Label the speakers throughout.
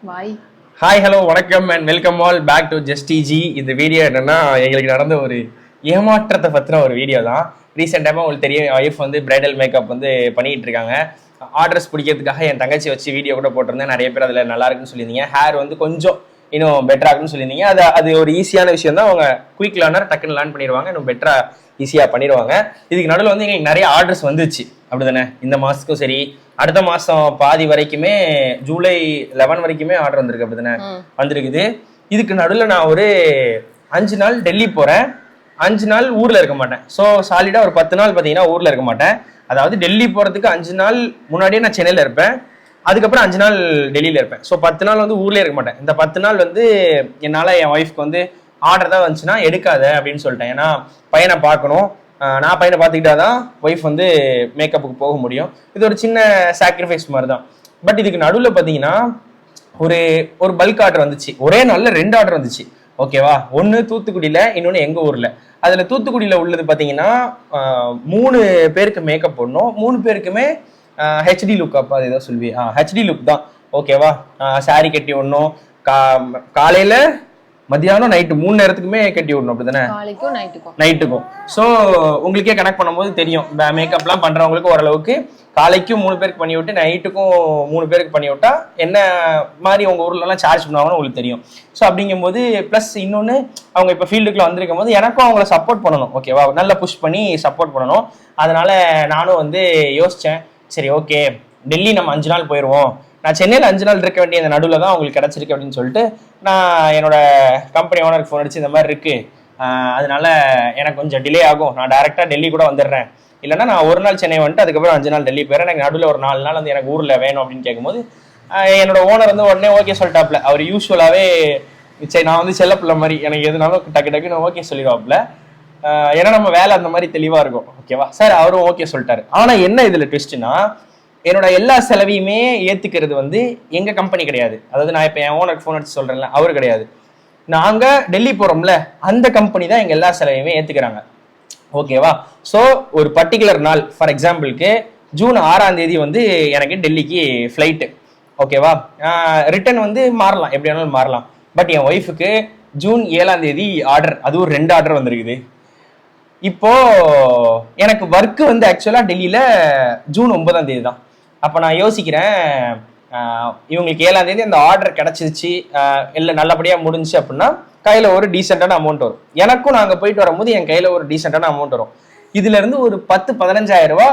Speaker 1: வாய்.
Speaker 2: Hi hello வணக்கம் and welcome all back to just Digi. இந்த video என்னன்னா எங்களுக்கு நடந்த ஒரு ஏமாற்றத்தை பற்றின ஒரு வீடியோ தான். ரீசெண்டாக உங்களுக்கு தெரியும், என் ஒய்ஃப் வந்து பிரைடல் மேக்கப் வந்து பண்ணிகிட்டு இருக்காங்க. ஆர்டர்ஸ் பிடிக்கிறதுக்காக என் தங்கச்சி வச்சு வீடியோ கூட போட்டிருந்தேன். நிறைய பேர் அதில் நல்லா இருக்குன்னு சொல்லியிருந்தீங்க. ஹேர் வந்து கொஞ்சம் இன்னும் பெட்டராக இருக்குன்னு சொல்லியிருந்தீங்க. அது ஒரு ஈஸியான விஷயம் தான். அவங்க குயிக் லேர்னர் டக்குன்னு லேர்ன் பண்ணிடுவாங்க, இன்னும் பெட்டராக ஈஸியாக பண்ணிடுவாங்க. இதுக்கு நடுவில் வந்து எங்களுக்கு நிறைய ஆர்டர்ஸ் வந்துச்சு, அப்படி தானே? இந்த மாதத்துக்கும் சரி, அடுத்த மாதம் பாதி வரைக்குமே, ஜூலை 11 வரைக்குமே ஆர்டர் வந்திருக்கு, அப்படி தானே வந்திருக்குது. இதுக்கு நடுவில் நான் ஒரு 5 நாள் டெல்லி போகிறேன், 5 நாள் ஊரில் இருக்க மாட்டேன். ஸோ சாலிடாக ஒரு 10 நாள் பார்த்தீங்கன்னா ஊரில் இருக்க மாட்டேன். அதாவது டெல்லி போகிறதுக்கு 5 நாள் முன்னாடியே நான் சென்னையில் இருப்பேன், அதுக்கப்புறம் 5 நாள் டெல்லியில் இருப்பேன். ஸோ 10 நாள் வந்து ஊர்லேயே இருக்க மாட்டேன். இந்த 10 நாள் வந்து என்னால் என் ஒய்ஃப்க்கு வந்து ஆர்டர் தான் வந்துச்சுன்னா எடுக்காத அப்படின்னு சொல்லிட்டேன். ஏன்னா பையனை பார்க்கணும், நான் பையனை பார்த்துக்கிட்டா தான் ஒய்ஃப் வந்து மேக்கப்புக்கு போக முடியும். இது ஒரு சின்ன சாக்ரிஃபைஸ் மாதிரி தான். பட் இதுக்கு நடுவில் பார்த்தீங்கன்னா ஒரு பல்க் ஆர்டர் வந்துச்சு. ஒரே நாளில் 2 ஆர்டர் வந்துச்சு, ஓகேவா? ஒன்று தூத்துக்குடியில், இன்னொன்று எங்கள் ஊரில். அதில் தூத்துக்குடியில் உள்ளது பார்த்தீங்கன்னா 3 பேருக்கு மேக்கப் போடணும். 3 பேருக்குமே ஹெச்டி லுக். அப்போ அது ஏதோ சொல்வி, ஹெச்டி லுக் தான், ஓகேவா? சாரி கட்டி விடணும், காலையில் மத்தியானம் நைட்டு 3 நேரத்துக்குமே கட்டி விடணும், அப்படிதானே? நைட்டுக்கும். ஸோ உங்களுக்கே கனெக்ட் பண்ணும்போது தெரியும், மேக்கப்லாம் பண்றவங்களுக்கு ஓரளவுக்கு காலைக்கும் 3 பேருக்கு பண்ணி விட்டு நைட்டுக்கும் 3 பேருக்கு பண்ணி விட்டா என்ன மாதிரி உங்க ஊர்லலாம் சார்ஜ் பண்ணுவாங்கன்னு உங்களுக்கு தெரியும். ஸோ அப்படிங்கும்போது ப்ளஸ் இன்னொன்று, அவங்க இப்போ ஃபீல்டுக்குள்ள வந்திருக்கும் போது எனக்கும் அவங்கள சப்போர்ட் பண்ணணும், ஓகேவா? நல்லா புஷ் பண்ணி சப்போர்ட் பண்ணணும். அதனால நானும் வந்து யோசிச்சேன், சரி ஓகே டெல்லி நம்ம 5 நாள் போயிடுவோம், நான் சென்னையில் 5 நாள் இருக்க வேண்டிய இந்த நடுவில் தான் அவங்களுக்கு கிடச்சிருக்கு அப்படின்னு சொல்லிட்டு நான் என்னோட கம்பெனி ஓனருக்கு ஃபோன் அடிச்சு இந்த மாதிரி இருக்கு, அதனால எனக்கு கொஞ்சம் டிலே ஆகும், நான் டைரெக்டாக டெல்லி கூட வந்துடுறேன், இல்லைன்னா நான் ஒரு நாள் சென்னை வந்துட்டு அதுக்கப்புறம் 5 நாள் டெல்லி போயிடுறேன், எனக்கு நடுவில் ஒரு 4 நாள் வந்து எனக்கு ஊரில் வேணும் அப்படின்னு கேட்கும்போது என்னோட ஓனர் வந்து உடனே ஓகே சொல்லிட்டாப்ல. அவர் யூஸ்வலாகவே சரி, நான் வந்து செல்லப்பிள்ளை மாதிரி, எனக்கு எதுனாலும் டக்கு டக்குன்னு ஓகே சொல்லிடுவாப்புல. ஏன்னா நம்ம வேலை அந்த மாதிரி தெளிவாக இருக்கும், ஓகேவா சார்? அவரும் ஓகே சொல்லிட்டாரு. ஆனால் என்ன இதில் ட்விஸ்ட்னா, என்னோட எல்லா செலவையுமே ஏத்துக்கிறது வந்து எங்க கம்பெனி கிடையாது. அதாவது நான் இப்ப என் ஓனருக்கு ஃபோன் அடிச்சு சொல்றேன்ல, அவரு கிடையாது. நாங்க டெல்லி போறோம்ல, அந்த கம்பெனி தான் எங்க எல்லா செலவையுமே ஏத்துக்கிறாங்க, ஓகேவா? ஸோ ஒரு பர்டிகுலர் நாள், ஃபார் எக்ஸாம்பிளுக்கு ஜூன் 6ஆம் தேதி வந்து எனக்கு டெல்லிக்கு ஃப்ளைட்டு, ஓகேவா? ரிட்டர்ன் வந்து மாறலாம், எப்படி வேணாலும் மாறலாம். பட் என் ஒய்ஃபுக்கு ஜூன் 7ஆம் தேதி ஆர்டர், அதுவும் 2 ஆர்டர் வந்திருக்குது. இப்போ எனக்கு ஒர்க்கு வந்து ஆக்சுவலா டெல்லியில ஜூன் 9ஆம் தேதி தான். அப்போ நான் யோசிக்கிறேன், இவங்களுக்கு 7ஆம் தேதி அந்த ஆர்டர் கிடைச்சிருச்சு, இல்லை நல்லபடியாக முடிஞ்சு அப்படின்னா கையில் ஒரு டீசெண்டான அமௌண்ட் வரும். எனக்கும் நாங்கள் போயிட்டு வரும்போது என் கையில் ஒரு டீசெண்டான அமௌண்ட் வரும். இதுல இருந்து ஒரு 10-15 ரூபா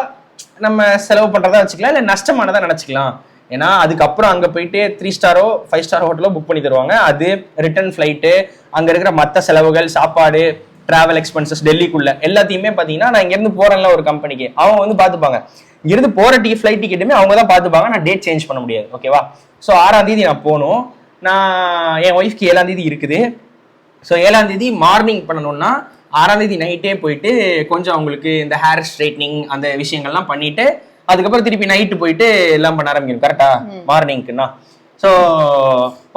Speaker 2: நம்ம செலவு பண்ணுறதா வச்சுக்கலாம், இல்லை நஷ்டமானதாக நினச்சிக்கலாம். ஏன்னா அதுக்கப்புறம் அங்கே போயிட்டு 3 ஸ்டாரோ 5 ஸ்டார் ஹோட்டலோ புக் பண்ணி தருவாங்க. அது ரிட்டர்ன் ஃப்ளைட்டு, அங்கே இருக்கிற மற்ற செலவுகள், சாப்பாடு, டிராவல் எக்ஸ்பென்சஸ், டெல்லிக்குள்ள எல்லாத்தையுமே பார்த்தீங்கன்னா நான் இங்கேருந்து போகிறேன்ல ஒரு கம்பெனிக்கு, அவங்க வந்து பார்த்துப்பாங்க. இங்கிருந்து போற ஃப்ளைட் டிக்கெட்டுமே அவங்க தான் பார்த்துப்பாங்க, நான் டேட் சேஞ்ச் பண்ண முடியாது, ஓகேவா? ஸோ 6ஆம் தேதி நான் போகணும். நான் என் ஒய்ஃப்க்கு 7ஆம் தேதி இருக்குது. ஸோ 7ஆம் தேதி மார்னிங் பண்ணணும்னா 6ஆம் தேதி நைட்டே போயிட்டு கொஞ்சம் அவங்களுக்கு இந்த ஹேர் ஸ்ட்ரைட்னிங் அந்த விஷயங்கள்லாம் பண்ணிட்டு அதுக்கப்புறம் திருப்பி நைட்டு போயிட்டு எல்லாம் பண்ண ஆரம்பிக்கணும், கரெக்டா? மார்னிங்க்குன்னா ஸோ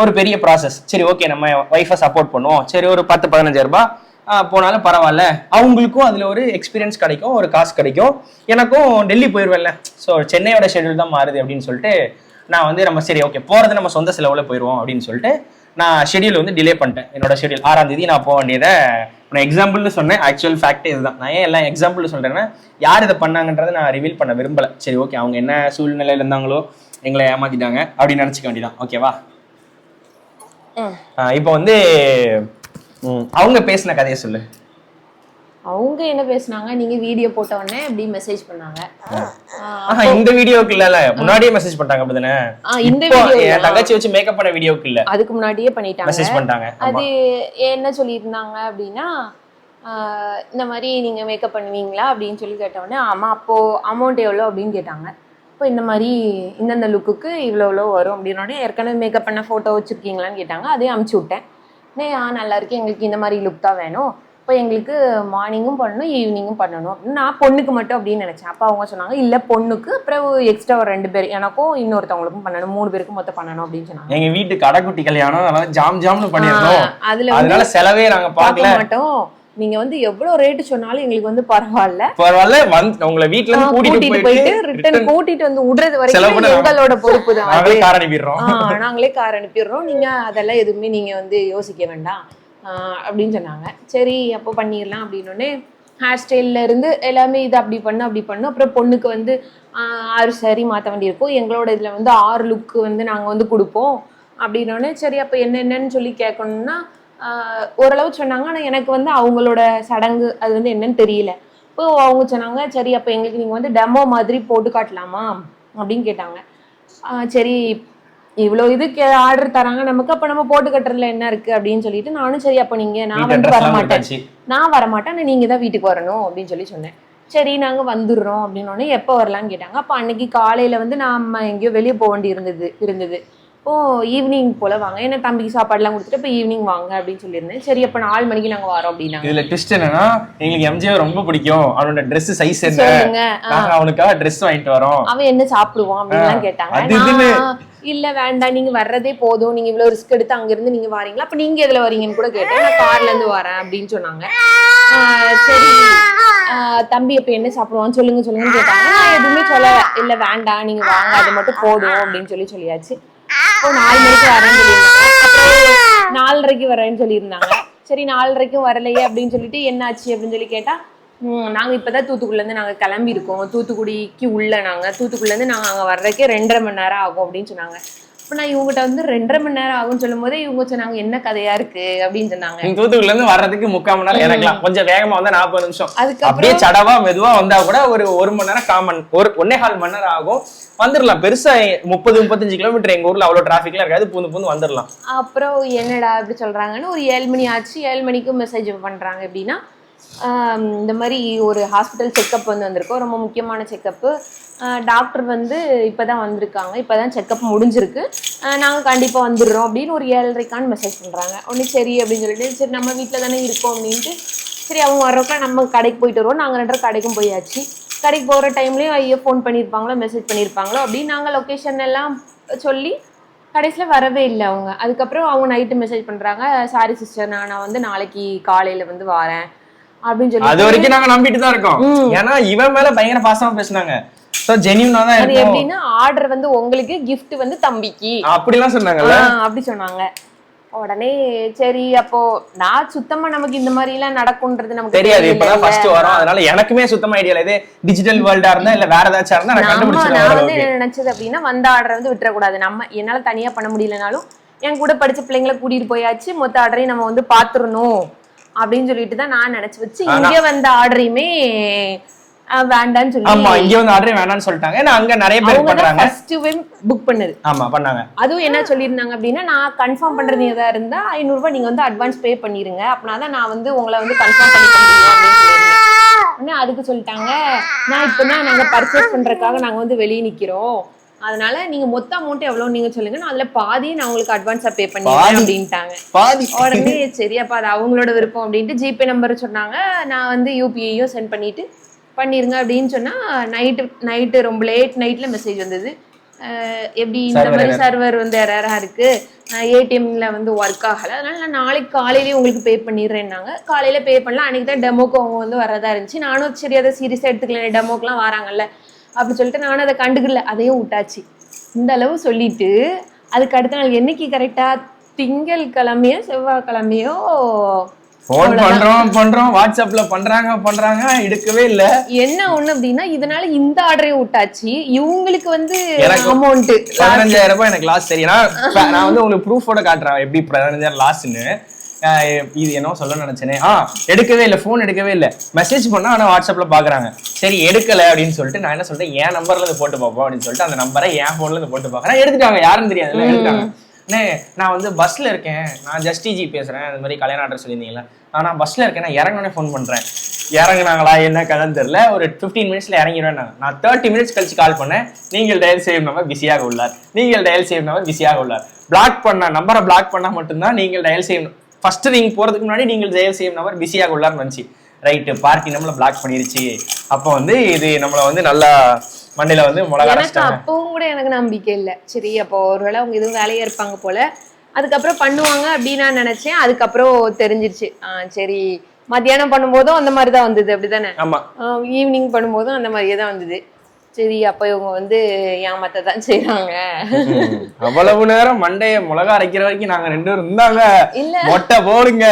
Speaker 2: ஒரு பெரிய ப்ராசஸ். சரி ஓகே, நம்ம ஒய்ஃபை சப்போர்ட் பண்ணுவோம், சரி ஒரு 10-15 ரூபாய் போனாலும் பரவாயில்ல, அவங்களுக்கும் அதில் ஒரு எக்ஸ்பீரியன்ஸ் கிடைக்கும், ஒரு காசு கிடைக்கும், எனக்கும் டெல்லி போயிடுவேன்ல. ஸோ சென்னையோட ஷெடியூல் தான் மாறுது அப்படின்னு சொல்லிட்டு நான் வந்து நம்ம சரி ஓகே போகிறது நம்ம சொந்த செலவில் போயிடுவோம் அப்படின்னு சொல்லிட்டு நான் ஷெடியூல் வந்து டிலே பண்ணிட்டேன். என்னோட ஷெடியூல் 6ஆம் தேதி நான் போக வேண்டியதை நான் எக்ஸாம்பிள்னு சொன்னேன். ஆக்சுவல் ஃபேக்டே இதுதான். நான் ஏன் எல்லாம் எக்ஸாம்பிள் சொல்கிறேன்னா, யார் இதை பண்ணாங்கன்றதை நான் ரிவீல் பண்ண விரும்பலை. சரி ஓகே, அவங்க என்ன சூழ்நிலையில் இருந்தாங்களோ எங்களை ஏமாத்திட்டாங்க அப்படின்னு நினச்சிக்க வேண்டியதான், ஓகேவா? இப்போ வந்து அவங்க பேசின கதையை சொல்லு.
Speaker 1: அவங்க என்ன பேசுனாங்க? நீங்க வீடியோ போட்ட உடனே அப்படி மெசேஜ் பண்ணாங்க.
Speaker 2: இந்த வீடியோக்கு இல்ல, முன்னாடியே மெசேஜ் பண்ணிட்டாங்க, அப்படிதானே?
Speaker 1: இந்த வீடியோ
Speaker 2: என் தங்கச்சி வச்சு மேக்கப் பண்ண வீடியோக்கு இல்ல,
Speaker 1: அதுக்கு முன்னாடியே பண்ணிட்டாங்க,
Speaker 2: மெசேஜ் பண்ணிட்டாங்க.
Speaker 1: அது என்ன சொல்லியிருந்தாங்க அப்படின்னா, இந்த மாதிரி நீங்க மேக்கப் பண்ணுவீங்களா அப்படின்னு சொல்லி கேட்ட உடனே, ஆமா அப்போ அமௌண்ட் எவ்வளோ அப்படின்னு கேட்டாங்க. இப்போ இந்த மாதிரி இந்தந்த லுக்குக்கு இவ்வளோ வரும் அப்படின்னோடனே, ஏற்கனவே மேக்கப் பண்ண ஃபோட்டோ வச்சுருக்கீங்களான்னு கேட்டாங்க. அதே அமுச்சு விட்டேன். நல்லா இருக்கு, எங்களுக்கு இந்த மாதிரி லுக் தான் வேணும், இப்போ எங்களுக்கு மார்னிங்கும் பண்ணணும் ஈவினிங்கும் பண்ணணும் அப்படின்னு. நான் பொண்ணுக்கு மட்டும் அப்படின்னு நினச்சேன். அப்போ அவங்க சொன்னாங்க, இல்லை பொண்ணுக்கு அப்புறம் எக்ஸ்ட்ரா ஒரு 2 பேர், எனக்கும் இன்னொருத்தவங்களுக்கும் பண்ணணும், 3 பேருக்கும் மொத்தம் பண்ணணும் அப்படின்னு சொன்னாங்க.
Speaker 2: எங்கள் வீட்டு கடைக்குட்டி கல்யாணம், அதனால ஜாம் ஜாம்னு பண்ணிடணும், அதனால செலவே நாங்கள் பார்க்க
Speaker 1: மாட்டோம், நீங்க வந்து எவ்வளவு ரேட்டு சொன்னாலும் எங்களுக்கு வந்து பரவாயில்ல,
Speaker 2: உங்களை வீட்டுல இருந்து
Speaker 1: கூட்டிட்டு போயிட்டு ரிட்டர்ன் கூட்டிட்டு வந்து விடுறது வரைக்கும் எங்களோட பொறுப்பு தான். நாங்களே கார் அனுப்பிடுறோம், நீங்க அதெல்லாம் எதுவுமே நீங்க வந்து யோசிக்க வேண்டாம் அப்படின்னு சொன்னாங்க. சரி அப்போ பண்ணிடலாம் அப்படின்னோடனே ஹேர் ஸ்டைல்ல இருந்து எல்லாமே இது அப்படி பண்ணும். அப்புறம் பொண்ணுக்கு வந்து 6 saree மாற்ற வேண்டி இருக்கும். எங்களோட இதுல வந்து 6 லுக்கு வந்து நாங்க வந்து கொடுப்போம் அப்படின்னோடனே சரி அப்போ என்னென்னு சொல்லி கேட்கணும்னா ஓரளவு சொன்னாங்க. ஆனால் எனக்கு வந்து அவங்களோட சடங்கு அது வந்து என்னன்னு தெரியல. இப்போ அவங்க சொன்னாங்க சரி அப்போ எங்களுக்கு நீங்கள் வந்து டெமோ மாதிரி போட்டு காட்டலாமா அப்படின்னு கேட்டாங்க. சரி இவ்வளோ இதுக்கு ஆர்டர் தராங்க நமக்கு, அப்போ நம்ம போட்டு கட்டுறதுல என்ன இருக்கு அப்படின்னு சொல்லிட்டு நானும் சரி அப்போ நான் வந்து வரமாட்டேன் ஆனால் நீங்கள் தான் வீட்டுக்கு வரணும் அப்படின்னு சொல்லி சொன்னேன். சரி நாங்கள் வந்துடுறோம் அப்படின்னோடனே எப்போ வரலான்னு கேட்டாங்க. அப்போ அன்னைக்கு காலையில் வந்து நம்ம எங்கேயோ வெளியே போக வேண்டி இருந்தது. ஈவினிங் போல வாங்க, ஏன்னா தம்பிக்கு சாப்பாடுலாம் கொடுத்துட்டு இப்போ ஈவினிங் வாங்க அப்படின்னு சொல்லியிருந்தேன். சரி அப்போ 4 மணிக்கு நாங்கள் வரோம் அப்படின்னா.
Speaker 2: இதுல ட்விஸ்ட் என்னன்னா எங்களுக்கு எம்ஜிஆர் ரொம்ப பிடிக்கும், அவனோட ட்ரெஸ் சைஸ் என்ன, அவனுக்காக ட்ரெஸ் வாங்கிட்டு வரோம், அவன்
Speaker 1: என்ன சாப்பிடுவான் அப்படின்லாம் கேட்டாங்க. இல்ல வேண்டாம் நீங்க வர்றதே போதும், நீங்க இவ்வளவு ரிஸ்க் எடுத்து அங்க இருந்து நீங்க வாரீங்களா, அப்ப நீங்க எதுல வரீங்கன்னு கூட கேட்டேன். நான் கார்ல இருந்து வரேன் அப்படின்னு சொன்னாங்க. சரி தம்பி அப்ப என்ன சாப்பிடுவான்னு சொல்லுங்கன்னு கேட்டாங்க. நான் எதுவுமே சொல்ல இல்ல வேண்டாம் நீங்க வாங்க அது மட்டும் போதும் அப்படின்னு சொல்லியாச்சு. இப்போ 4 மணிக்கு வரேன்னு சொல்லியிருந்தாங்க, அப்புறம் 4:30 வரேன்னு சொல்லியிருந்தாங்க. சரி 4:30 வரலையே அப்படின்னு சொல்லிட்டு என்ன ஆச்சு அப்படின்னு சொல்லி கேட்டா நாங்க இப்பதான் தூத்துக்குடில இருந்து நாங்க கிளம்பி இருக்கோம், தூத்துக்குடிக்கு உள்ள தூத்துக்குடில இருந்து நாங்க அங்க வர்றதுக்கே 2.5 மணி நேரம் ஆகும் அப்படின்னு சொன்னாங்க. இப்ப நான் இவங்ககிட்ட வந்து 2.5 மணி நேரம் ஆகும்னு சொல்லும் போதே இவங்க சொன்னாங்க என்ன கதையா இருக்கு அப்படின்னு சொன்னாங்க.
Speaker 2: தூத்துக்குடில இருந்து வர்றதுக்கு 3/4 மணி நேரம் எனக்கலாம், கொஞ்சம் வேகமா வந்தா 40 நிமிஷம், அப்படியே சடவா மெதுவா வந்தா கூட ஒரு 1 மணி நேரம் 1.25 மணி நேரம் ஆகும், வந்துடலாம். பெருசா 30-35 கிலோமீட்டர் எங்க ஊர்ல அவ்வளவு டிராபிக்லாம் இருக்காது, பூந்து வந்துடலாம்.
Speaker 1: அப்புறம் என்னடா இப்படி சொல்றாங்கன்னு ஒரு 7 மணி ஆச்சு. 7 மணிக்கு மெசேஜ் பண்றாங்க எப்படின்னா இந்த மாதிரி ஒரு ஹாஸ்பிட்டல் செக்கப் வந்து வந்திருக்கோம், ரொம்ப முக்கியமான செக்கப்பு, டாக்டர் வந்து இப்போதான் வந்திருக்காங்க, இப்போதான் செக்கப் முடிஞ்சிருக்கு, நாங்கள் கண்டிப்பாக வந்துடுறோம் அப்படின்னு ஒரு 7:30 மெசேஜ் பண்ணுறாங்க. ஒன்று சரி அப்படின்னு சொல்லிட்டு சரி நம்ம வீட்டில் தானே இருக்கோம் அப்படின்ட்டு சரி அவங்க வர்றப்ப நம்ம கடைக்கு போயிட்டு வருவோம். நாங்கள் 2 பேரும் கடைக்கும் போயாச்சு. கடைக்கு போகிற டைம்லேயும் ஐயோ ஃபோன் பண்ணியிருப்பாங்களோ மெசேஜ் பண்ணியிருப்பாங்களோ அப்படின்னு நாங்கள் லொக்கேஷன் எல்லாம் சொல்லி கடைசியில் வரவே இல்லை அவங்க. அதுக்கப்புறம் அவங்க நைட்டு மெசேஜ் பண்ணுறாங்க, சாரி சிஸ்டர் நான் வந்து நாளைக்கு காலையில் வந்து வரேன் அப்படின்னு சொல்லி.
Speaker 2: அது வரைக்கும் நாங்க நம்பிட்டு தான் இருக்கோம், ஏன்னா இவன் மேல பயங்கர பாசமா பேசினாங்க. சோ ஜெனியூனா தான்
Speaker 1: இருக்கு. எப்படின்னா ஆர்டர் வந்து உங்களுக்கு, கிஃப்ட் வந்து தம்பிக்கு
Speaker 2: அப்படிலாம் சொன்னாங்கல்ல,
Speaker 1: அப்படி சொன்னாங்க. உடனே சரி அப்போ நான் சுத்தமா நமக்கு இந்த மாதிரி எல்லாம் நடக்கும்ன்றது நமக்கு
Speaker 2: தெரியாது, இப்பதான் ஃபர்ஸ்ட் வரோம், அதனால எனக்குமே சுத்தமா ஐடியா இல்ல. இது டிஜிட்டல் வேர்ல்டா இருந்தா இல்ல வேற ஏதாச்சும் இருந்தா நான் கண்டுபிடிச்சிடுவேன்.
Speaker 1: நான் வந்து என்ன நினைச்சது அப்படின்னா வந்த ஆர்டர் வந்து விட்டுற கூடாது, நம்ம என்னால தனியா பண்ண முடியலனாலும் என் கூட படிச்ச பிள்ளைங்களை கூட்டிட்டு போயாச்சு, மொத்த ஆர்டரையும் நம்ம வந்து பாத்துறணும் அப்படின்னு சொல்லிட்டு தான் நான் நினைச்சு வச்சு இங்க வந்த ஆர்டரையுமே வேண்டான்னு சொல்லி.
Speaker 2: ஆமா இங்க வந்து ஆர்டரே வேண்டாம்னு சொல்லிட்டாங்க. ஏன்னா அங்க நிறைய பேர் பண்றாங்க.
Speaker 1: ஃபர்ஸ்ட் புக் பண்ணது.
Speaker 2: ஆமா பண்ணாங்க.
Speaker 1: அதுவும் என்ன சொல்லிருந்தாங்க அப்படின்னா நான் கன்ஃபார்ம் பண்றது ஏதா இருந்தா 500 ரூபாய் நீங்க வந்து அட்வான்ஸ் பே பண்ணிருங்க, அப்படினாதான் நான் வந்து உங்களை வந்து கன்ஃபார்ம் பண்ணி முடியும் அப்படின்னு சொல்லிருந்தேன். அதுக்கு சொல்லிட்டாங்க நான் இப்பதான் நாங்க பர்ச்சேஸ் பண்றதுக்காக நாங்க வந்து வெளியே நிக்கிறோம், அதனால நீங்க மொத்த அமௌண்ட் எவ்வளவு நீங்க சொல்லுங்க, நான் அதுல பாதியை நான் உங்களுக்கு அட்வான்ஸா பே பண்ணிடுறேன் அப்படின்ட்டாங்க. உடனே சரி அப்ப அது அவங்களோட விருப்பம் அப்படின்ட்டு ஜிபே நம்பர் சொன்னாங்க. நான் வந்து யூபிஐயும் சென்ட் பண்ணிருங்க அப்படின்னு சொன்னா நைட்டு ரொம்ப லேட் நைட்ல மெசேஜ் வந்தது. எப்படி இந்த மாதிரி சர்வர் வந்து எரரா இருக்கு, ஏடிஎம்ல வந்து ஒர்க் ஆகல, அதனால நான் நாளைக்கு காலையிலேயே உங்களுக்கு பே பண்ணிடுறேன்னாங்க. காலையில பே பண்ணலாம். அன்னைக்கு தான் டெமோக்கு அவங்க வந்து வரதா இருந்துச்சு. நானும் சரி அதை சீரியஸா எடுத்துக்கல, டெமோக்கெல்லாம் வராங்கல்ல அப்படி சொல்லிட்டு நானும் அதை கண்டுக்கல, அதையும் விட்டாச்சு. இந்த அளவு சொல்லிட்டு அதுக்கு அடுத்த நாள் என்னைக்கு கரெக்டா திங்கட்கிழமையோ செவ்வாய்க்கிழமையோ
Speaker 2: போன் பண்றோம் வாட்ஸ்அப்ல பண்றாங்க எடுக்கவே இல்ல.
Speaker 1: என்ன ஒண்ணு அப்படின்னா இதனால இந்த ஆர்டரையும் விட்டாச்சு, இவங்களுக்கு வந்து அமௌண்ட்
Speaker 2: 15,000 ரூபாய் எனக்கு லாஸ். சரியா நான் வந்து உங்களுக்கு ப்ரூஃபோட காட்டுறேன் எப்படி 15,000 லாஸ்ன்னு. இது என்ன சொல்ல நினைச்சேனே, எடுக்கவே இல்லை, போன் எடுக்கவே இல்லை, மெசேஜ் பண்ணா ஆனா வாட்ஸ்அப்ல பாக்குறாங்க. சரி எடுக்கல அப்படின்னு சொல்லிட்டு நான் என்ன சொல்றேன், என் நம்பர்ல இருந்து போட்டு பார்ப்போம் அப்படின்னு சொல்லிட்டு அந்த நம்பரை என் போன்ல இருந்து போட்டு பாக்குறேன். எடுத்துட்டாங்க, யாருன்னு தெரியாது, எடுத்துட்டாங்க. நான் வந்து பஸ்ல இருக்கேன், நான் ஜஸ்டிஜி பேசுறேன், இந்த மாதிரி கல்யாண ஆர்டர் சொல்லியிருந்தீங்களா, நான் பஸ்ல இருக்கேன், நான் இறங்கினே ஃபோன் பண்றேன். இறங்குனாங்களா என்ன கதைன்னு தெரியல, ஒரு 15 மினிட்ஸ்ல இறங்கிடுவேன். நான் 30 மினிட்ஸ் கழிச்சு கால் பண்ணேன், நீங்கள் டயல் சேவ் நம்பர் பிஸியாக உள்ளார், நீங்கள் டயல் சேவ் நம்பர் பிஸியாக உள்ளார். பிளாக் பண்ண நம்பரை பிளாக் பண்ணா மட்டும்தான் நீங்கள் டயல் சேவ், ஃபர்ஸ்ட் ரிங் போறதுக்கு முன்னாடி நீங்கள் டயல் சேவ் நம்பர் பிஸியாக உள்ளார்னு வந்துச்சு. ரைட்டு, பார்ட்டி நம்மள பிளாக் பண்ணிருச்சு. அப்போ வந்து இது நம்மள வந்து நல்லா மண்ணில வந்து
Speaker 1: எனக்கு அப்பவும் கூட எனக்கு நம்பிக்கை இல்லை. சரி அப்போ ஒருவேளை அவங்க எதுவும் வேலையா இருப்பாங்க போல, அதுக்கப்புறம் பண்ணுவாங்க அப்படின்னு நான் நினைச்சேன். அதுக்கப்புறம் தெரிஞ்சிருச்சு சரி மத்தியானம் பண்ணும்போதும் அந்த மாதிரி தான் வந்தது அப்படிதானே?
Speaker 2: ஆமா
Speaker 1: ஈவினிங் பண்ணும்போதும் அந்த மாதிரியே தான் வந்தது. சரி அப்ப இவங்க வந்து ஏமாத்த தான் செய்றாங்க.
Speaker 2: அவ்வளவு நேரம் மண்டைய மிளகா அரைக்கிற வரைக்கும் நாங்க 2 பேரும் இருந்தாங்க. இல்ல மொட்டை போடுங்க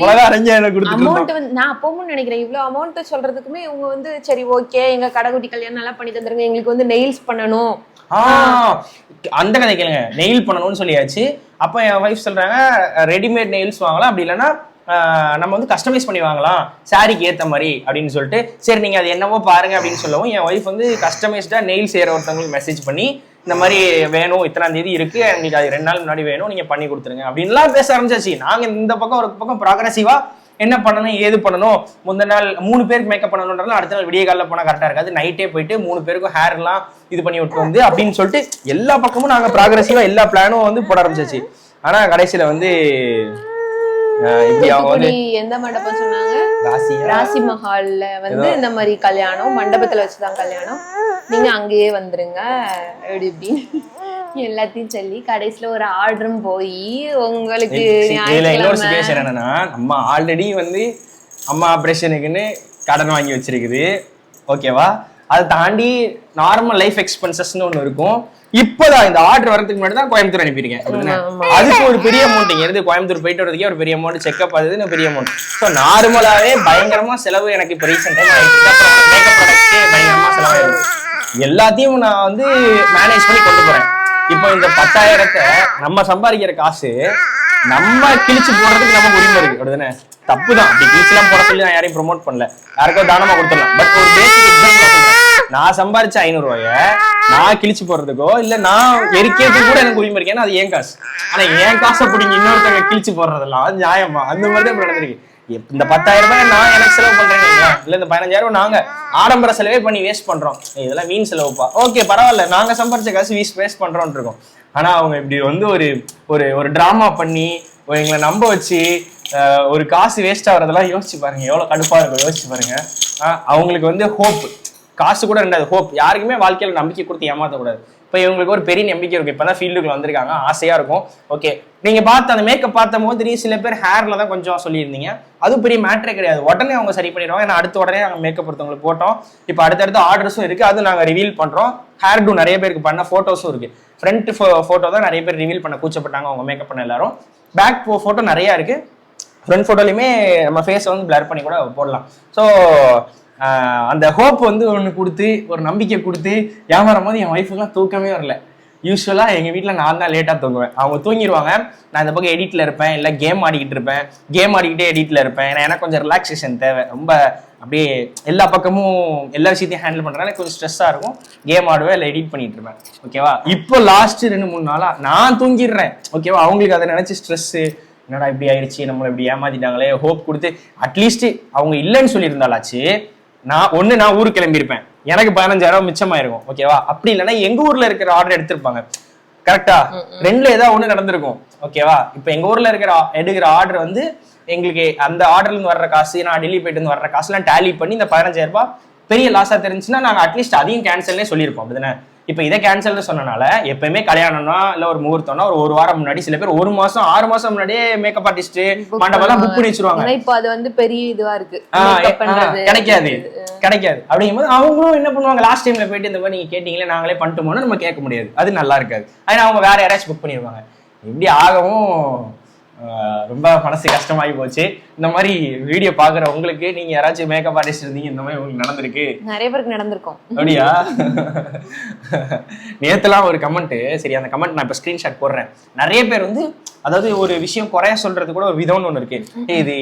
Speaker 2: மிளகா அரைஞ்ச எனக்கு கொடுத்துட்டு
Speaker 1: அமௌண்ட் வந்து நான் அப்பவும் நினைக்கிறேன் இவ்வளவு அமௌண்ட் சொல்றதுக்குமே இவங்க வந்து சரி ஓகே எங்க கடைக்குட்டி கல்யாணம் நல்லா பண்ணி தந்துருங்க, எங்களுக்கு வந்து நெயில்ஸ் பண்ணணும்.
Speaker 2: அந்த கதை கேளுங்க. நெயில் பண்ணணும்னு சொல்லியாச்சு. அப்ப என் வைஃப் சொல்றாங்க ரெடிமேட் நெயில்ஸ் வாங்கலாம், அப்படி இல்லைன்னா நம்ம வந்து கஸ்டமைஸ் பண்ணி வாங்கலாம் சாரிக்கு ஏத்த மாதிரி அப்படின்னு சொல்லிட்டு, சரி நீங்க அது என்னவோ பாருங்க அப்படின்னு சொல்லவும் என் ஒய்ஃப் வந்து கஸ்டமைஸ்டா நெயில் செய்யற ஒருத்தவங்களுக்கு மெசேஜ் பண்ணி இந்த மாதிரி வேணும், இத்தனாம் தேதி இருக்கு, எங்களுக்கு அது 2 நாள் முன்னாடி வேணும், நீங்க பண்ணி கொடுத்துருங்க அப்படின்லாம் பேச ஆரம்பிச்சாச்சு. நாங்க இந்த பக்கம் ஒரு பக்கம் ப்ராக்ரஸிவா என்ன பண்ணணும் ஏது பண்ணணும், முந்தின நாள் 3 பேருக்கு மேக்கப் பண்ணணும்ன்றதுல அடுத்த நாள் விடிய காலில் போனா கரெக்டா இருக்காது, நைட்டே போயிட்டு 3 பேருக்கும் ஹேர் எல்லாம் இது பண்ணி விட்டு வந்து அப்படின்னு சொல்லிட்டு எல்லா பக்கமும் நாங்க ப்ராக்ரஸிவா எல்லா பிளானும் வந்து போட ஆரம்பிச்சாச்சு. ஆனா கடைசியில வந்து
Speaker 1: எந்த மண்டபம் சொன்னாங்க? ராசி மஹால்ல வந்து இந்த மாதிரி கல்யாணம் மண்டபத்துல வச்சுதான் கல்யாணம், நீங்க அங்கேயே வந்துருங்க அப்படி இப்படின்னு எல்லாத்தையும் சொல்லி கடைசியில ஒரு ஆர்டரும் போய் உங்களுக்கு
Speaker 2: இன்னொரு சிச்சுவேஷன் என்னன்னா, நம்ம ஆல்ரெடி வந்து அம்மா ஆபரேஷனுக்குன்னு கடன் வாங்கி வச்சிருக்குது ஓகேவா, அதை தாண்டி நார்மல் லைஃப் எக்ஸ்பென்சஸ்ன்னு ஒண்ணு இருக்கும். இப்பதான் இந்த ஆர்டர் வரதுக்கு முன்னாடி தான் கோயம்புத்தூர் அனுப்பியிருக்கேன். அதுக்கு ஒரு பெரிய அமௌண்ட் இங்க இருந்து கோயம்புத்தூர் போயிட்டு வரதுக்கே ஒரு பெரிய அமௌண்ட், செக்அப் அதுன்னு பெரிய அமௌண்ட். ஸோ நார்மலாவே பயங்கரமா செலவு எனக்கு இப்போ ரீசெண்ட் டைம் மேக்கப் ப்ராடக்ட்ஸே பயங்கரமா செலவாயிருக்கு. எல்லாத்தையும் நான் வந்து மேனேஜ் பண்ணி கொண்டு போறேன். இப்போ இந்த 10,000 நம்ம சம்பாதிக்கிற காசு நம்ம கிழிச்சு போடுறதுக்கு நமக்கு உரிமை இருக்கு அப்படிதானே? தப்புதான், அப்படி கிழிச்சுலாம் போட சொல்லி நான் யாரையும் ப்ரொமோட் பண்ணல, யாருக்கோ தானமா கொடுத்துடலாம். பட் ஒரு பேசிக் எக்ஸாம்பிள் நான் சம்பாதிச்ச 500 ரூபாய நான் கிழிச்சு போடுறதுக்கோ இல்ல நான் எரிக்கிறதுக்கு கூட எனக்கு உரிமை இருக்கு, ஏன்னா அது என் காசு. ஆனா என் காசை பிடிங்க இன்னொருத்தவங்க கிழிச்சு போடுறதெல்லாம் அது நியாயமா? அந்த மாதிரிதான் நடந்திருக்கு. இந்த 10,000 ரூபாய் நான் எனக்கு செலவு பண்றேன் இல்ல, இந்த 15,000 நாங்க ஆடம்பர செலவே பண்ணி வேஸ்ட் பண்றோம், இதெல்லாம் வீண் செலவுப்பா, ஓகே பரவாயில்ல நாங்க சம்பாதிச்ச காசு வேஸ்ட் பண்றோம்னு இருக்கோம். ஆனா அவங்க இப்படி வந்து ஒரு டிராமா பண்ணி எங்களை நம்ப வச்சு ஒரு காசு வேஸ்ட் ஆகுறதெல்லாம் யோசிச்சு பாருங்க, எவ்வளவு கடுப்பா இருக்கும் யோசிச்சு பாருங்க. அவங்களுக்கு வந்து ஹோப், காசு கூட ரெண்டாவது ஹோப். யாருக்குமே வாழ்க்கையில நம்பிக்கை கொடுத்து ஏமாத்தக்கூடாது. இப்போ இவங்களுக்கு ஒரு பெரிய நம்பிக்கை இருக்கு, இப்பதான் ஃபீல்டுக்குள்ள வந்திருக்காங்க, ஆசையா இருக்கும். ஓகே நீங்க பார்த்து அந்த மேக்கப் பார்த்தும் போது தெரியும், சில பேர் ஹேர்ல தான் கொஞ்சம் சொல்லியிருந்தீங்க, அதுவும் பெரிய மேட்டரே கிடையாது, உடனே அவங்க சரி பண்ணிடுவாங்க. ஏன்னா அடுத்த உடனே நாங்கள் மேக்கப் ஒருத்தவங்களுக்கு போட்டோம். இப்போ அடுத்தடுத்த ஆர்டர்ஸும் இருக்கு, அது நாங்கள் ரிவீல் பண்றோம். ஹேர் டூ நிறைய பேருக்கு பண்ண போட்டோஸும் இருக்கு. ஃப்ரண்ட் போட்டோ தான் நிறைய பேர் ரிவீல் பண்ண கூச்சப்பட்டாங்க அவங்க மேக்கப் பண்ண எல்லாரும். பேக் போட்டோ நிறைய இருக்கு, ஃப்ரண்ட் போட்டோலையுமே நம்ம ஃபேஸை வந்து பிளர் பண்ணி கூட போடலாம். ஸோ அந்த ஹோப் வந்து ஒன்று கொடுத்து ஒரு நம்பிக்கை கொடுத்து ஏமாறும் போது என் ஒய்ஃபுக்கெல்லாம் தூக்கமே வரல. யூஸ்வலாக எங்கள் வீட்டில் நான் தான் லேட்டாக தூங்குவேன், அவங்க தூங்கிடுவாங்க. நான் இந்த பக்கம் எடிட்டில் இருப்பேன், இல்லை கேம் ஆடிக்கிட்டு இருப்பேன், கேம் ஆடிக்கிட்டே எடிட்டில் இருப்பேன். ஏன்னா எனக்கு கொஞ்சம் ரிலாக்ஸேஷன் தேவை, ரொம்ப அப்படியே எல்லா பக்கமும் எல்லா விஷயத்தையும் ஹேண்டில் பண்ணுறதுனால கொஞ்சம் ஸ்ட்ரெஸ்ஸாக இருக்கும். கேம் ஆடுவேன் இல்லை எடிட் பண்ணிட்டு இருப்பேன் ஓகேவா. இப்போ லாஸ்ட்டு 2-3 நாளாக நான் தூங்கிடுறேன் ஓகேவா. அவங்களுக்கு அதை நினச்சி ஸ்ட்ரெஸ்ஸு, என்னடா இப்படி ஆயிடுச்சு, நம்மளை இப்படி ஏமாத்திட்டாங்களே, ஹோப் கொடுத்து அட்லீஸ்ட் அவங்க இல்லைன்னு சொல்லியிருந்தாலாச்சு நான் ஊருக்கு கிளம்பியிருப்பேன், எனக்கு 15,000 மிச்சமாயிருக்கும் ஓகேவா. அப்படி இல்லைன்னா எங்க ஊர்ல இருக்கிற ஆர்டர் எடுத்திருப்பாங்க கரெக்டா, 2ல ஏதாவது ஒண்ணு நடந்திருக்கும் ஓகேவா. இப்ப எங்க ஊர்ல எடுக்கிற ஆர்டர் வந்து எங்களுக்கு அந்த ஆர்டர்ல இருந்து வர்ற காசு, நான் டெல்லி போயிட்டு இருந்து வர்ற காசு எல்லாம் டேலி பண்ணி இந்த 15,000 ரூபாய் பெரிய லாஸா தெரிஞ்சுன்னா நாங்க அட்லீஸ்ட் அதையும் கேன்சல்னே சொல்லியிருப்போம் அப்படிதானே. இப்ப இதை கேன்சல்னு சொன்னனால எப்பயுமே கல்யாணம்னா இல்ல ஒரு முகூர்த்தம்னா ஒரு வாரம் முன்னாடி, சில பேர் 1 மாசம் 6 மாசம் முன்னாடியே மேக்கப் ஆர்டிஸ்ட் மண்டபம் எல்லாம் புக் பண்ணி வச்சிருவாங்க.
Speaker 1: இப்போ அது வந்து பெரிய இதுவா இருக்கு,
Speaker 2: கிடைக்காது. அப்படிங்கும்போது அவங்களும் என்ன பண்ணுவாங்க, லாஸ்ட் டைம்ல போயிட்டு இந்த மாதிரி நீங்க கேட்டீங்களே நாங்களே பண்ணிட்டோம்னு நம்ம கேட்க முடியாது, அது நல்லா இருக்காது. அதனால அவங்க வேற யாராச்சும் புக் பண்ணிடுவாங்க. இப்படி ஆகவும் ரொம்ப மனசு கஷ்டமாகி போச்சு. இந்த மாதிரி வீடியோ பாக்குற உங்களுக்கு, நீங்க யாராச்சும் மேக்கப் ஆர்டிஸ்ட் இருந்தீங்க, இந்த மாதிரி உங்களுக்கு நடந்திருக்கு?
Speaker 1: நிறைய பேருக்கு நடந்திருக்கும். அப்படியா?
Speaker 2: நேத்துலாம் ஒரு கமெண்ட், சரி அந்த கமெண்ட் நான் இப்ப ஸ்கிரீன்ஷாட் போடுறேன். நிறைய பேர் வந்து அதாவது ஒரு விஷயம் குறைய சொல்றது கூட ஒரு விதம்னு ஒண்ணு இருக்கு.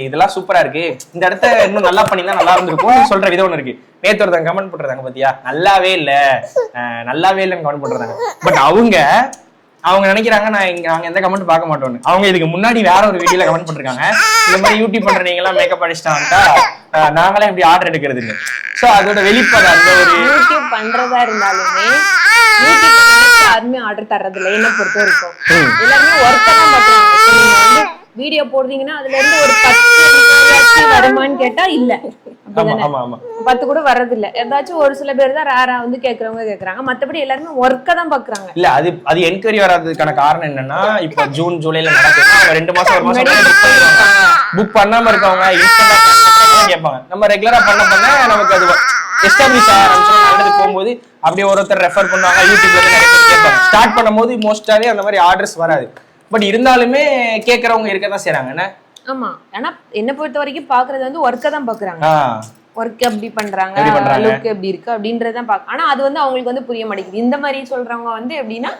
Speaker 2: இதெல்லாம் சூப்பரா இருக்கு, இந்த இடத்த இன்னும் நல்லா பண்ணிதான் நல்லா இருந்திருக்கும் சொல்ற விதம் ஒண்ணு இருக்கு. நேத்து ஒருத்தங்க கமெண்ட் போட்டுருந்தாங்க பாத்தியா, நல்லாவே இல்லைன்னு கமெண்ட் போட்டுருந்தாங்க. பட் அவங்க நினைக்கிறாங்க நாங்க எந்த கமெண்ட் பார்க்க மாட்டோம்னு. அவங்க இதுக்கு முன்னாடி வேற ஒரு வீடியோல கமெண்ட் பண்ணிருக்காங்க, இந்த மாதிரி யூடியூப் பண்ற நீங்க எல்லாம் மேக்கப் ஆர்டிஸ்டா நாங்களே இப்படி ஆர்டர் எடுக்கிறதுன்னு. சோ அதோட வெளிப்பாடு அந்த ஒரு
Speaker 1: யூடியூப் பண்றதா இருந்தாலுமே யாருமே ஆர்டர் தர்றது இல்லை என்ன பொறுத்த வரைக்கும். எல்லாருமே ஒர்க்கா தான் பண்றாங்க. நீங்க வந்து வீடியோ போடுறீங்கன்னா அதுல இருந்து ஒரு 10 வருமானு கேட்டா இல்ல,
Speaker 2: ஆமா ஆமா ஆமா
Speaker 1: 10 கூட வர்றதில்ல. ஏதாச்சும் ஒரு சில பேர் தான் ரேரா வந்து கேக்குறவங்க கேக்குறாங்க. மத்தபடி எல்லாருமே ஒர்க்கை தான் பாக்குறாங்க.
Speaker 2: இல்ல அது என்கொயரி வராததுக்கான காரணம் என்னன்னா, இப்போ ஜூன் ஜூலைல நடக்குதுன்னா அவங்க 2 மாசம் 1 மாசம் புக் பண்ணாம இருக்கவங்க இன்ஸ்டன்டா கேட்பாங்க. நம்ம ரெகுலரா பண்ண நமக்கு அது எஸ்டாப்ளிஷ் ஆக ஆரம்பிச்சோம். நடந்து போகும்போது அப்படியே ஒருத்தர் ரெஃபர் பண்ணுவாங்க. யூடியூப்ல இருந்து நிறைய பேர் கேட்பாங்க. ஸ்டார்ட் பண்ணும்போது மோஸ்டாவே அந்த மாதிரி ஆர்டர்ஸ் வராது. பட் இருந்தாலுமே கேட்கறவங்க இருக்கதான் செய்றாங்க. என்ன
Speaker 1: ஆமா, ஆனா என்ன பொறுத்த வரைக்கும் பாக்குறது வந்து ஒர்க்கை தான் பாக்குறாங்க. ஒர்க் எப்படி பண்றாங்க, லுக் எப்படி இருக்கு அப்படின்றதான் பாக்க. ஆனா அது வந்து அவங்களுக்கு வந்து புரிய மாட்டேங்குது. இந்த மாதிரி சொல்றவங்க வந்து எப்படின்னா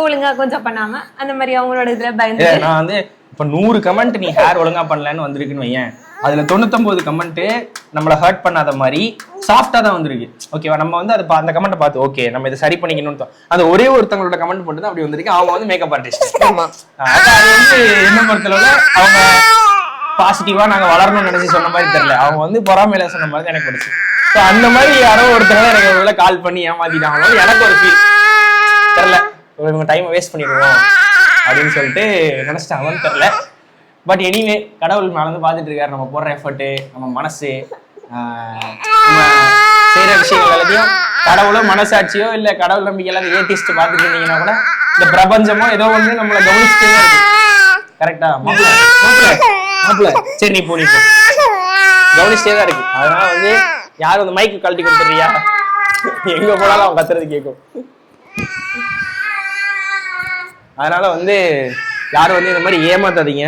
Speaker 1: ஒழுங்கா கொஞ்சம் பண்ணாம அந்த மாதிரி அவங்களோட இதுல பயந்து.
Speaker 2: நான் வந்து இப்ப 100 கமெண்ட் நீ ஹேர் ஒழுங்கா பண்ணலன்னு வந்திருக்குன்னு வையேன், அதுல 99 கமெண்ட் நம்மள ஹர்ட் பண்ணாத மாதிரி சாஃப்டா தான் வந்திருக்கு. ஓகேவா? நம்ம வந்து அந்த கமெண்ட் பார்த்து ஓகே நம்ம இதை சரி பண்ணிக்கணும்னு அந்த ஒரே ஒருத்தவங்களோட கமெண்ட் மட்டும் தான் அப்படி வந்திருக்கு. அவங்க வந்து மேக்கப் ஆர்டிஸ்ட். அது வந்து என்ன பொறுத்தளவுல அவங்க பாசிட்டிவா நாங்க வளரணும்னு நினைச்சு சொன்ன மாதிரி தெரியல. அவங்க வந்து பொறாமையில சொன்ன மாதிரி எனக்கு பிடிச்சு. ஸோ அந்த மாதிரி யாரோ ஒருத்தவங்க எனக்கு ஒரு கால் பண்ணி ஏமாத்திட்டாங்களோ எனக்கு ஒரு ஃபீல் தெரியல. இவங்க டைமை வேஸ்ட் பண்ணிடுவோம் அப்படின்னு சொல்லிட்டு நினைச்சிட்டாங்கன்னு தெரியல. பட் எனிவே கடவுள் மேல வந்து பார்த்துட்டு இருக்காரு. நம்ம போடுற எஃபர்ட்டு, நம்ம மனசு, நம்ம செய்யற விஷயங்கள் எல்லாத்தையும் கடவுளோ மனசாட்சியோ இல்ல கடவுள் நம்பிக்கை எல்லாம் ஏத்திஸ்ட் பார்த்துட்டு இருந்தீங்கன்னா கூட இந்த பிரபஞ்சமோ ஏதோ ஒண்ணு நம்மளை கவனிச்சுட்டே இருக்கு. கரெக்டா? மாப்பிள்ள சரி நீ போ கவனிச்சுட்டே தான் இருக்கு. அதனால வந்து யாரும் அந்த மைக்கு கழட்டி கொடுத்துறியா, எங்க போனாலும் அவன் கத்துறது கேட்கும். அதனால வந்து யாரும் வந்து இந்த மாதிரி ஏமாத்தாதீங்க.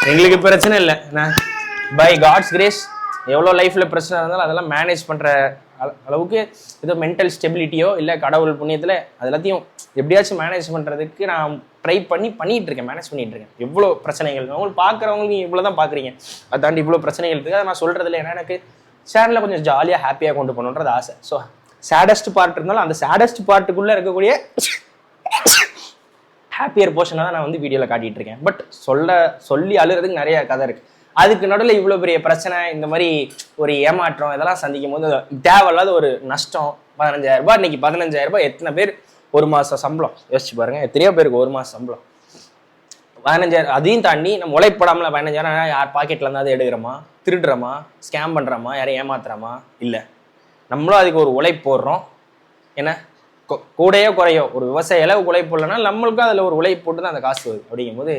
Speaker 2: எங்களுக்கு பிரச்சனை இல்லை, பை காட்ஸ் கிரேஸ் எவ்வளோ லைஃப்ல பிரச்சனை இருந்தாலும் அதெல்லாம் மேனேஜ் பண்ற அளவுக்கு ஏதோ மென்டல் ஸ்டெபிலிட்டியோ இல்லை கடவுள் புண்ணியத்தில் அது எல்லாத்தையும் எப்படியாச்சும் மேனேஜ் பண்றதுக்கு நான் ட்ரை பண்ணிட்டு இருக்கேன், மேனேஜ் பண்ணிட்டு இருக்கேன். எவ்வளோ பிரச்சனைகள் உங்களுக்கு பார்க்குறவங்க நீங்கள் இவ்வளோ தான் பார்க்குறீங்க, அதை தாண்டி இவ்வளோ பிரச்சனைகள் இருக்குது. அதை நான் சொல்றதுல ஏன்னா எனக்கு சேனலில் கொஞ்சம் ஜாலியாக ஹாப்பியாக கொண்டு போகணுன்றது ஆசை. ஸோ சேடஸ்ட் பார்ட் இருந்தாலும் அந்த சேடஸ்ட் பார்ட்டுக்குள்ளே இருக்கக்கூடிய ஹாப்பியர் போர்ஷனை தான் நான் வந்து வீடியோவில் காட்டிட்டு இருக்கேன். பட் சொல்லி அழுகிறதுக்கு நிறைய கதை இருக்கு. அதுக்கு நடுவில் இவ்வளோ பெரிய பிரச்சனை, இந்த மாதிரி ஒரு ஏமாற்றம் இதெல்லாம் சந்திக்கும் போது தேவையில்லாத ஒரு நஷ்டம். 15,000 ரூபாய் இன்னைக்கு 15,000 ரூபாய் எத்தனை பேர் ஒரு மாதம் சம்பளம் யோசிச்சு பாருங்க. எத்தனையோ பேருக்கு ஒரு மாதம் சம்பளம் 15,000. அதையும் தாண்டி நம்ம உழைப்படாமல 15,000 யார் பாக்கெட்ல இருந்தாவது எடுக்கிறோமா, திருடுறோமா, ஸ்கேம் பண்றோமா, யாரையும் ஏமாத்துறோமா? இல்லை, நம்மளும் அதுக்கு ஒரு உழைப்பு போடுறோம். என்ன கூடையோ குறையோ ஒரு விவசாய அளவு உழைப்பு இல்லைன்னா நம்மளுக்கும் அதில் ஒரு உழைப்பு போட்டு தான் அந்த காசு வருது. அப்படிங்கும்போது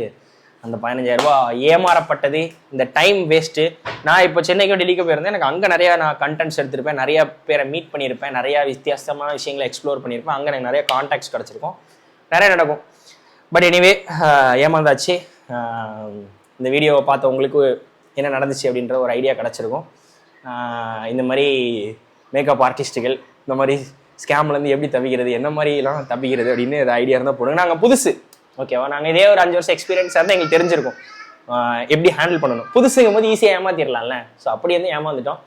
Speaker 2: அந்த 15,000 ரூபாய் ஏமாறப்பட்டது, இந்த டைம் வேஸ்ட்டு. நான் இப்போ சென்னைக்கோ டெல்லிக்கோ போயிருந்தேன். எனக்கு அங்கே நிறையா நான் கண்டென்ட்ஸ் எடுத்திருப்பேன், நிறையா பேரை மீட் பண்ணியிருப்பேன், நிறையா வித்தியாசமான விஷயங்களை எக்ஸ்ப்ளோர் பண்ணியிருப்பேன். அங்கே எனக்கு நிறைய கான்டாக்ட்ஸ் கிடச்சிருக்கும், நிறைய நடக்கும். பட் எனிவே ஏமாந்தாச்சு. இந்த வீடியோவை பார்த்த உங்களுக்கு என்ன நடந்துச்சு அப்படின்ற ஒரு ஐடியா கிடச்சிருக்கும். இந்த மாதிரி மேக்கப் ஆர்டிஸ்ட்டுகள் இந்த மாதிரி ஸ்கேம்லேருந்து எப்படி தப்பிக்கிறது, என்ன மாதிரிலாம் தப்பிக்கிறது அப்படின்னு ஒரு ஐடியா இருந்தால் போடுங்க. நாங்கள் புதுசு, ஓகேவா? நாங்கள் இதே ஒரு 5 வருஷம் எக்ஸ்பீரியன்ஸாக இருந்தால் எங்களுக்கு தெரிஞ்சிருக்கும் எப்படி ஹேண்டில் பண்ணணும். புதுசுங்கும் போது ஈஸியாக ஏமாத்திடலாம்ல. ஸோ அப்படி வந்து ஏமாந்துட்டோம்.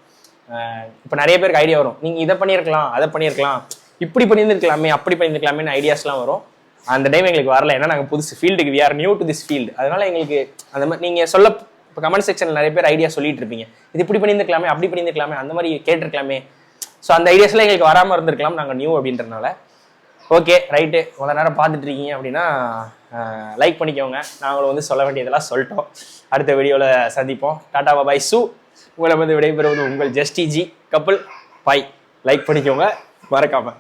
Speaker 2: இப்போ நிறைய பேருக்கு ஐடியா வரும், நீங்கள் இதை பண்ணியிருக்கலாம், அதை பண்ணியிருக்கலாம், இப்படி பண்ணியிருந்துருக்கலாமே, அப்படி பண்ணியிருக்கலாமேன்னு ஐடியாஸ்லாம் வரும். அந்த டைம் எங்களுக்கு வரல, ஏன்னா நாங்கள் புதுசு ஃபீல்டுக்கு, we are new to this field. அதனால எங்களுக்கு அந்த மாதிரி நீங்கள் சொல்ல இப்போ கமெண்ட் செக்ஷனில் நிறைய பேர் ஐடியா சொல்லிட்டு இருப்பீங்க, இது இப்படி பண்ணியிருந்துருக்கலாமே, அப்படி பண்ணியிருக்கலாமே, அந்த மாதிரி கேட்டிருக்கலாமே. ஸோ அந்த ஐடியாஸ்லாம் எங்களுக்கு வராமல் இருந்திருக்கலாம், நாங்கள் நியூ அப்படின்றனால. ஓகே ரைட்டு, இவ்வளோ நேரம் பார்த்துட்டு இருக்கீங்க அப்படின்னா லைக் பண்ணிக்கோங்க. நாங்களும் வந்து சொல்ல வேண்டியதெல்லாம் சொல்லிட்டோம். அடுத்த வீடியோவில் சந்திப்போம். டாடா பாய் சு. உங்களை வந்து விடைபெறுவது உங்கள் ஜஸ்டிஜி கப்பல். பாய். லைக் பண்ணிக்கோங்க மறக்காம.